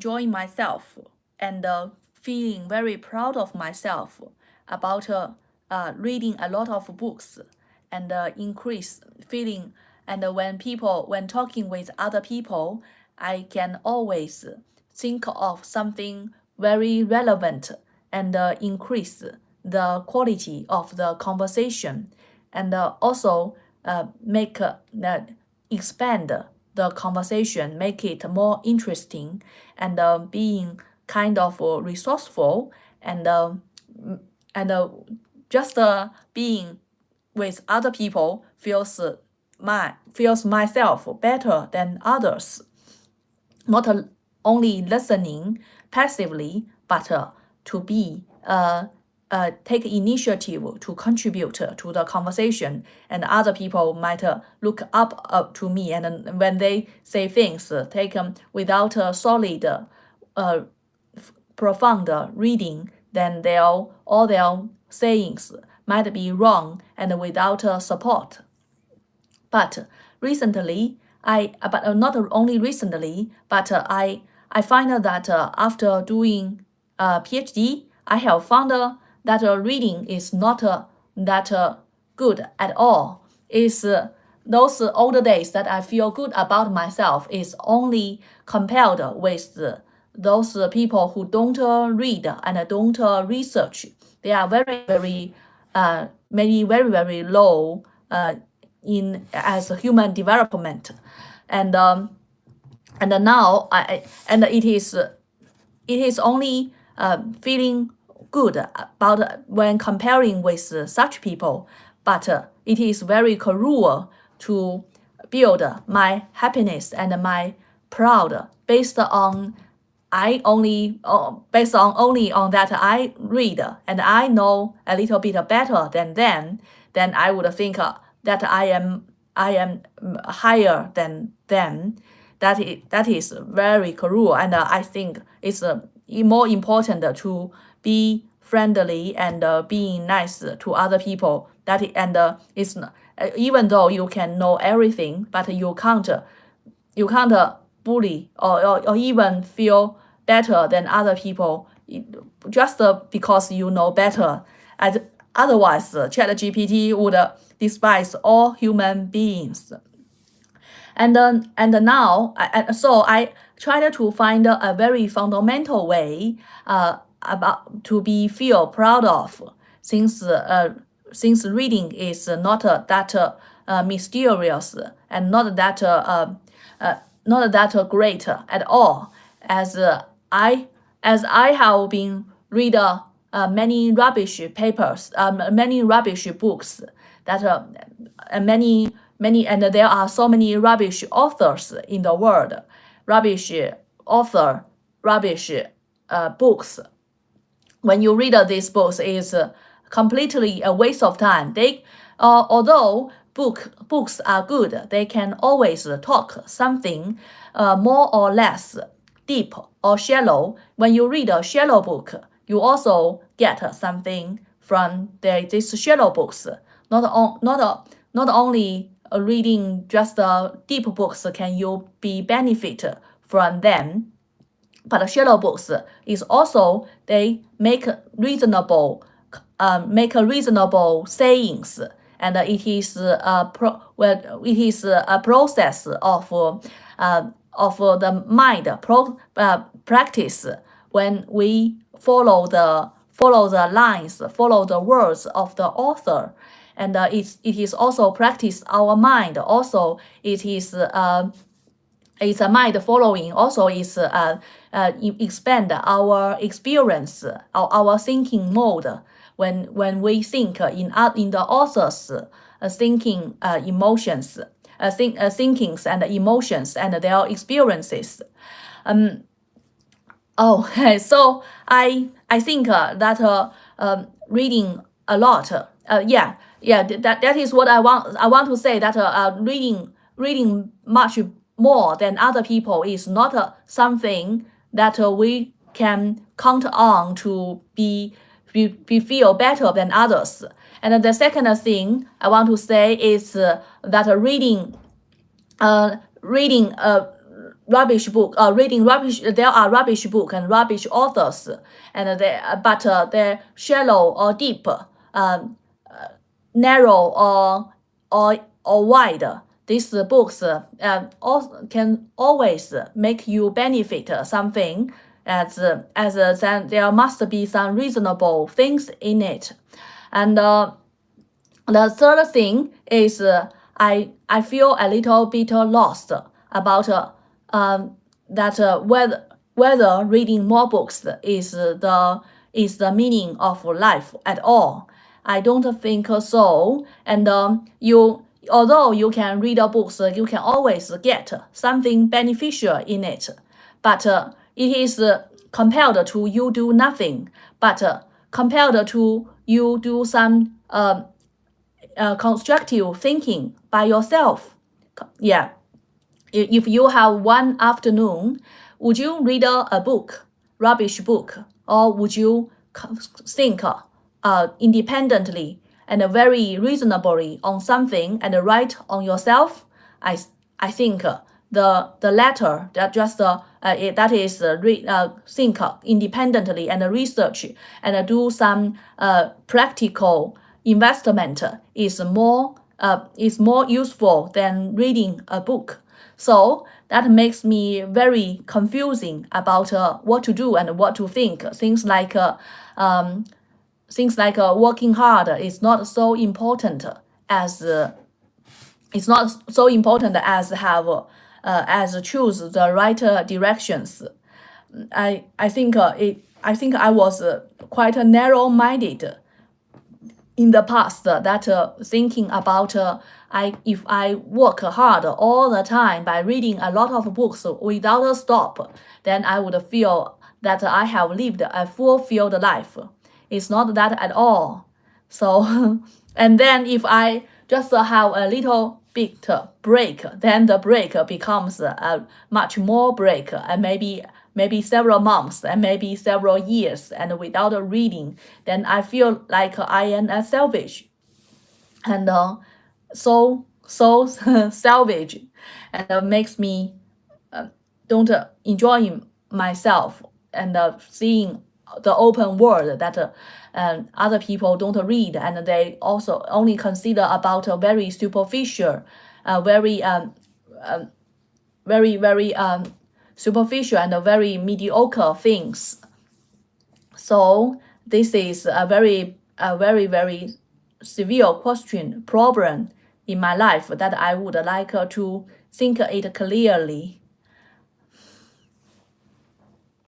enjoying myself and feeling very proud of myself about reading a lot of books and increase feeling. And when talking with other people, I can always think of something very relevant and increase the quality of the conversation, and also make expand the conversation, make it more interesting, and being kind of resourceful, and just being with other people feels myself better than others. Not only listening passively, but to be take initiative to contribute to the conversation, and other people might look up to me, and when they say things taken without a solid, profound reading, then all their sayings might be wrong and without support. But recently, but not only recently, but I find that after doing a PhD, I have found that reading is not that good at all. Is those older days that I feel good about myself is only compared with those people who don't read and don't research. They are very maybe very low in as a human development, and now it is only feeling good about when comparing with such people, but it is very cruel to build my happiness and my proud based on only on that I read and I know a little bit better than them. Then I would think that I am higher than them. That is very cruel, and I think it's more important to be friendly and being nice to other people. It's even though you can know everything, but you can't bully or even feel better than other people just because you know better. And otherwise, ChatGPT would despise all human beings. And now, so I tried to find a very fundamental way about to be feel proud of, since reading is not that mysterious and not that great at all, as I have been read many rubbish papers, many rubbish books that many, and there are so many rubbish authors in the world, rubbish books. When you read these books, is completely a waste of time. They although books are good, they can always talk something more or less deep or shallow. When you read a shallow book, you also get something from these shallow books. Not only reading just deep books can you be benefit from them, but shallow books is also they make reasonable sayings, and it is a process of the mind practice when we follow the lines, follow the words of the author, and it is also practice our mind. Also, it is it's a mind following. Also, is expand our experience, our thinking mode. When we think in the author's thinking emotions, thinkings and emotions and their experiences. So I think that reading a lot. That is what I want to say. That reading much more than other people is not something that we can count on to be feel better than others. And the second thing I want to say is that reading rubbish book, reading rubbish. There are rubbish book and rubbish authors, and but they're shallow or deep, narrow or wide. These books can always make you benefit something, as then there must be some reasonable things in it. And the third thing is I feel a little bit lost about that whether reading more books is the meaning of life at all. I don't think so. And although you can read books, you can always get something beneficial in it. But it is compelled to you do nothing, but compelled to you do some constructive thinking by yourself. Yeah. If you have one afternoon, would you read a book, rubbish book, or would you think independently and very reasonably on something and write on yourself? I think the latter, that just that is think independently and research and do some practical investment is more useful than reading a book. So that makes me very confusing about what to do and what to think. Things like working hard is not so important as choose the right directions. I think I was quite narrow-minded in the past, that thinking about if I work hard all the time by reading a lot of books without a stop, then I would feel that I have lived a fulfilled life. It's not that at all. So, and then if I just have a little bit break, then the break becomes a much more break, and maybe several months and maybe several years, and without reading, then I feel like I am a selfish and so salvage, and makes me don't enjoy myself and seeing the open world that other people don't read, and they also only consider about a very superficial, very superficial and very mediocre things. So this is a very severe problem in my life that I would like to think it clearly.